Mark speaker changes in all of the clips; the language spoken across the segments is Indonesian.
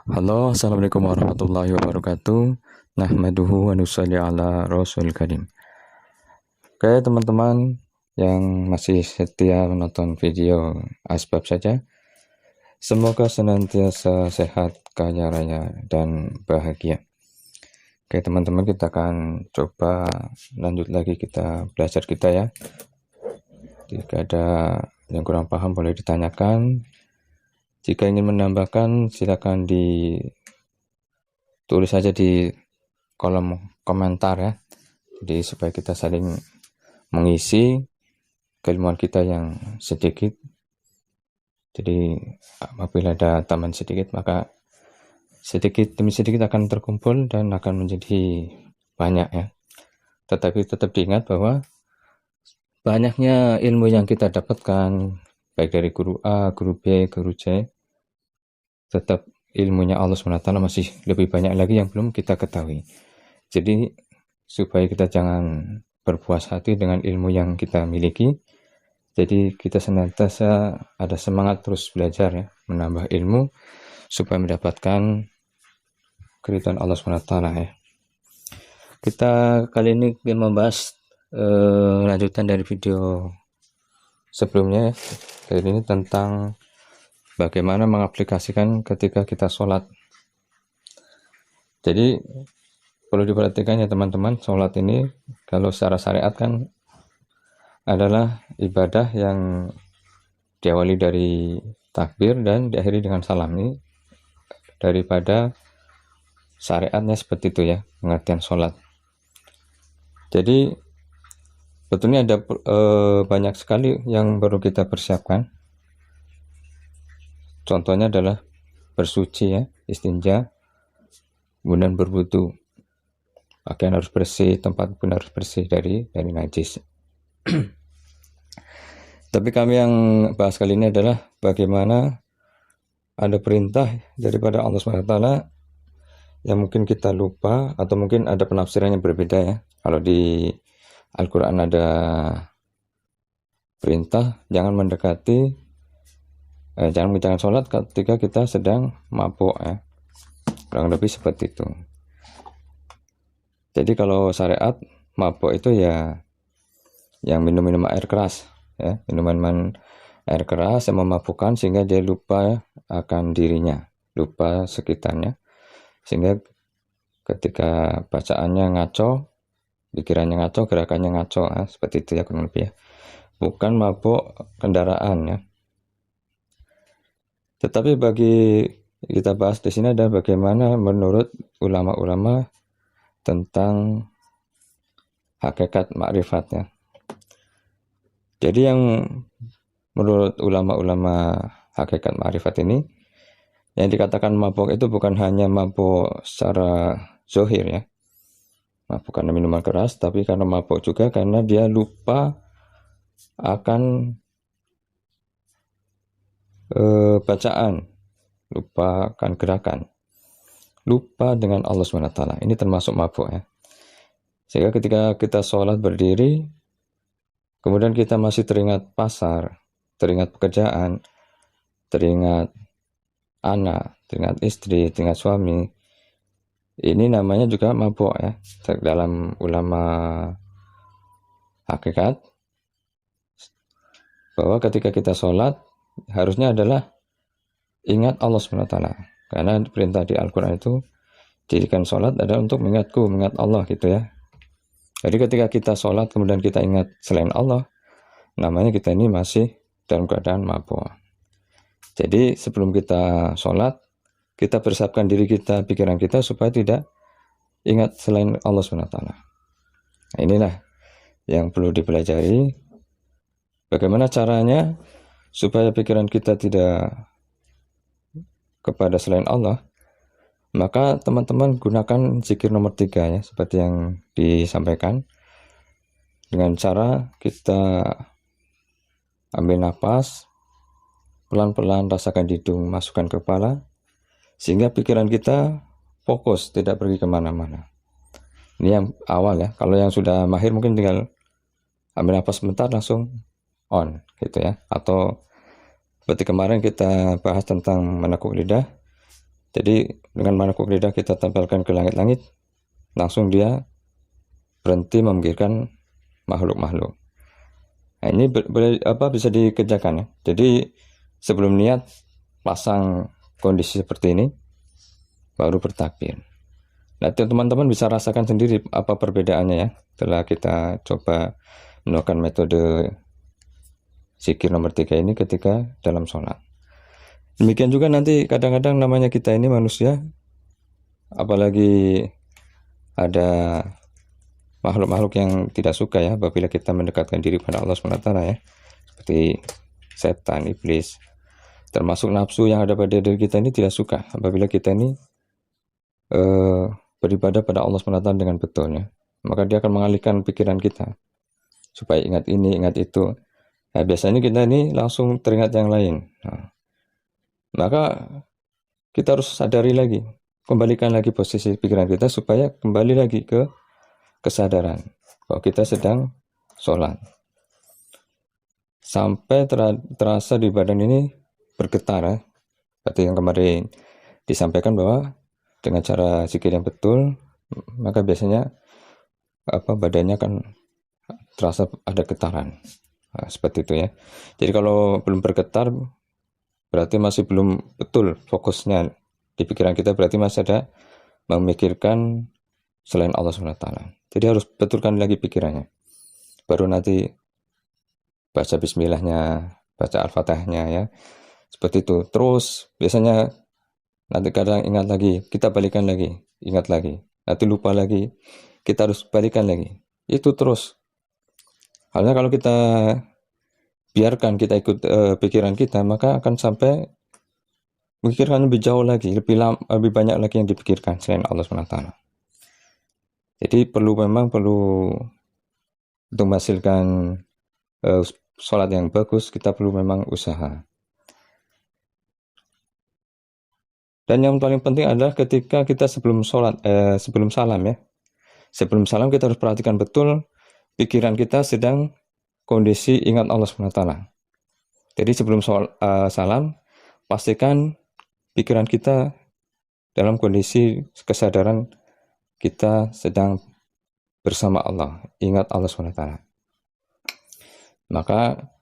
Speaker 1: Halo, assalamualaikum warahmatullahi wabarakatuh. Nahmaduhu wa nusalli ala rasul karim. Oke, teman-teman yang masih setia menonton video Asbab saja, semoga senantiasa sehat, kaya raya, dan bahagia. Oke, teman-teman, kita akan coba lanjut lagi kita belajar kita ya. Jika ada yang kurang paham boleh ditanyakan. Jika ingin menambahkan silakan ditulis saja di kolom komentar ya. Jadi supaya kita saling mengisi keilmuan kita yang sedikit. Jadi apabila ada tambahan sedikit maka sedikit demi sedikit akan terkumpul dan akan menjadi banyak ya. Tetapi tetap diingat bahwa banyaknya ilmu yang kita dapatkan baik dari guru A, guru B, guru C, tetap ilmunya Allah SWT masih lebih banyak lagi yang belum kita ketahui. Jadi supaya kita jangan berpuas hati dengan ilmu yang kita miliki, jadi kita senantiasa ada semangat terus belajar ya, menambah ilmu supaya mendapatkan keridhaan Allah SWT ya. Kita kali ini ingin membahas lanjutan dari video sebelumnya ya. Kali ini tentang bagaimana mengaplikasikan ketika kita sholat. Jadi perlu diperhatikan ya teman-teman, sholat ini kalau secara syariat kan adalah ibadah yang diawali dari takbir dan diakhiri dengan salam. Ini daripada syariatnya seperti itu ya, pengertian sholat. Jadi betulnya ada banyak sekali yang perlu kita persiapkan. Contohnya adalah bersuci ya, istinja, kemudian berwudu. Pakaian harus bersih, tempat pun harus bersih dari najis. Tapi kami yang bahas kali ini adalah bagaimana ada perintah daripada Allah SWT yang mungkin kita lupa atau mungkin ada penafsiran yang berbeda ya. Kalau di Al-Quran ada perintah jangan mendekati jangan sholat ketika kita sedang mabuk ya, kurang lebih seperti itu. Jadi kalau syariat mabuk itu ya yang minum air keras ya, minuman air keras yang memabukkan sehingga dia lupa akan dirinya, lupa sekitarnya, sehingga ketika bacaannya ngaco, pikirannya ngaco, gerakannya ngaco seperti itu ya kurang lebih ya. Bukan mabuk kendaraan ya. Tetapi bagi kita bahas di sini ada bagaimana menurut ulama-ulama tentang hakikat ma'rifatnya. Jadi yang menurut ulama-ulama hakikat ma'rifat ini, yang dikatakan mabuk itu bukan hanya mabuk secara zohir ya, mabuk karena minuman keras, tapi karena mabuk juga karena dia lupa akan bacaan, lupa akan gerakan, lupa dengan Allah SWT. Ini termasuk mabuk ya. Sehingga ketika kita sholat berdiri, kemudian kita masih teringat pasar, teringat pekerjaan, teringat anak, teringat istri, teringat suami. Ini namanya juga mabuk ya. Dalam ulama hakikat, bahwa ketika kita sholat, harusnya adalah ingat Allah SWT. Karena perintah di Al-Quran itu, dirikan sholat adalah untuk mengingatku, mengingat Allah gitu ya. Jadi ketika kita sholat kemudian kita ingat selain Allah, namanya kita ini masih dalam keadaan mabuk. Jadi sebelum kita sholat, kita persiapkan diri kita, pikiran kita supaya tidak ingat selain Allah SWT. Nah, inilah yang perlu dipelajari. Bagaimana caranya supaya pikiran kita tidak kepada selain Allah. Maka teman-teman gunakan zikir nomor 3 ya, seperti yang disampaikan. Dengan cara kita ambil nafas, pelan-pelan rasakan di hidung, masukkan ke kepala, sehingga pikiran kita fokus, tidak pergi kemana-mana. Ini yang awal ya. Kalau yang sudah mahir mungkin tinggal ambil nafas sebentar langsung on gitu ya. Atau seperti kemarin kita bahas tentang menekuk lidah, Jadi dengan manakuk lidah kita tempelkan ke langit-langit, langsung dia berhenti memikirkan makhluk-makhluk. Nah, ini bisa dikerjakan ya. Jadi sebelum niat pasang kondisi seperti ini, baru bertakbir. Nah, teman-teman bisa rasakan sendiri apa perbedaannya ya, setelah kita coba melakukan metode zikir nomor 3 ini ketika dalam sholat. Demikian juga nanti kadang-kadang namanya kita ini manusia, apalagi ada makhluk-makhluk yang tidak suka ya apabila kita mendekatkan diri pada Allah SWT ya, seperti setan, iblis, termasuk nafsu yang ada pada diri kita ini tidak suka apabila kita ini beribadah pada Allah SWT dengan betul ya. Maka dia akan mengalihkan pikiran kita supaya ingat ini, ingat itu. Nah, biasanya kita ini langsung teringat yang lain. Nah, maka kita harus sadari lagi, kembalikan lagi posisi pikiran kita supaya kembali lagi ke kesadaran bahwa kita sedang sholat. Sampai terasa di badan ini bergetar ya. Seperti yang kemarin disampaikan bahwa dengan cara zikir yang betul, maka biasanya badannya akan terasa ada getaran. Nah, seperti itu ya. Jadi kalau belum bergetar, berarti masih belum betul fokusnya di pikiran kita, berarti masih ada memikirkan selain Allah SWT. Jadi harus betulkan lagi pikirannya. Baru nanti baca bismillahnya, baca al-fatihahnya ya. Seperti itu. Terus biasanya nanti kadang ingat lagi, kita balikan lagi, ingat lagi. Nanti lupa lagi, kita harus balikan lagi. Itu terus. Halnya kalau kita biarkan kita ikut pikiran kita, maka akan sampai memikirkan lebih jauh lagi, lebih banyak lagi yang dipikirkan selain Allah SWT. Jadi memang perlu untuk menghasilkan sholat yang bagus, kita perlu memang usaha. Dan yang paling penting adalah ketika kita sebelum sholat, sebelum salam ya. Sebelum salam kita harus perhatikan betul pikiran kita sedang kondisi ingat Allah SWT. Jadi sebelum salam, pastikan pikiran kita dalam kondisi kesadaran kita sedang bersama Allah, ingat Allah SWT. Maka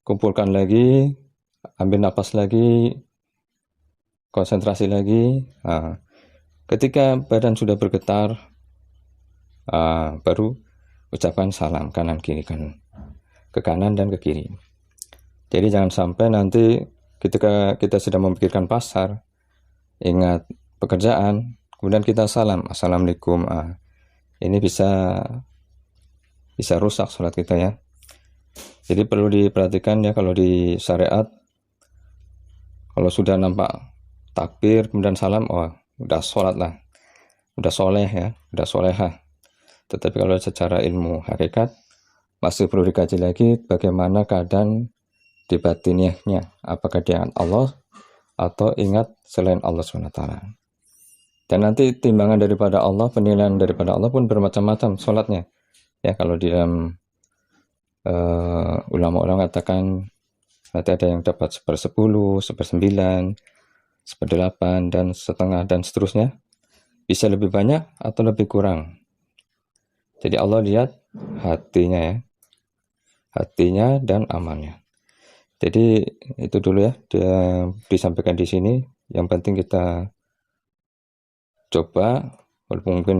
Speaker 1: kumpulkan lagi, ambil napas lagi, konsentrasi lagi. Nah, ketika badan sudah bergetar, baru ucapkan salam kanan kiri, ke kanan dan ke kiri. Jadi jangan sampai nanti ketika kita sedang memikirkan pasar, ingat pekerjaan, kemudian kita salam, assalamualaikum. Ini bisa rusak sholat kita ya. Jadi perlu diperhatikan ya, kalau di syariat, kalau sudah nampak takbir kemudian salam, udah sholat lah, udah soleh ya, udah solehah. Tetapi kalau secara ilmu hakikat, masih perlu dikaji lagi bagaimana keadaan di batiniahnya, apakah dia ingat Allah atau ingat selain Allah SWT. Dan nanti timbangan daripada Allah, penilaian daripada Allah pun bermacam-macam sholatnya ya. Kalau di dalam ulama-ulama katakan nanti ada yang dapat 1/10, 1/9, 1/8 dan setengah dan seterusnya, bisa lebih banyak atau lebih kurang. Jadi Allah lihat hatinya ya, hatinya dan amalnya. Jadi itu dulu ya, dia disampaikan di sini. Yang penting kita coba, walaupun mungkin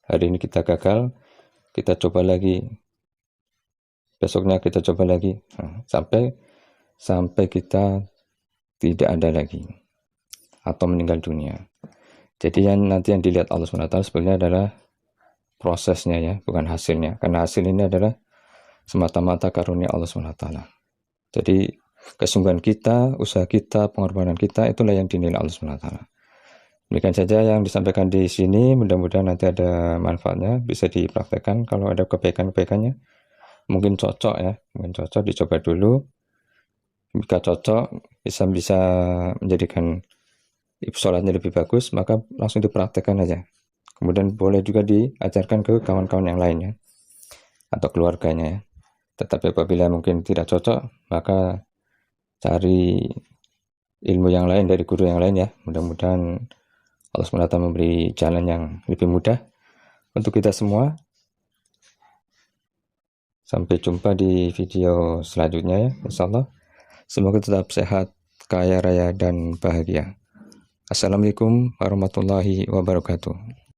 Speaker 1: hari ini kita gagal, kita coba lagi, besoknya kita coba lagi, sampai kita tidak ada lagi atau meninggal dunia. Jadi nanti yang dilihat Allah SWT sebenarnya adalah prosesnya ya, bukan hasilnya. Karena hasil ini adalah semata-mata karunia Allah SWT. Jadi kesungguhan kita, usaha kita, pengorbanan kita, itulah yang dinilai Allah SWT. Demikian saja yang disampaikan di sini. Mudah-mudahan nanti ada manfaatnya, bisa dipraktekkan. Kalau ada kebaikan-kebaikannya, mungkin cocok ya, dicoba dulu. Jika cocok, bisa menjadikan sholatnya lebih bagus, maka langsung dipraktekkan aja. Kemudian boleh juga diajarkan ke kawan-kawan yang lainnya atau keluarganya ya. Tetapi apabila mungkin tidak cocok, maka cari ilmu yang lain dari guru yang lain ya. Mudah-mudahan Allah SWT memberi jalan yang lebih mudah untuk kita semua. Sampai jumpa di video selanjutnya ya, insyaallah. Semoga tetap sehat, kaya raya dan bahagia. Assalamualaikum warahmatullahi wabarakatuh.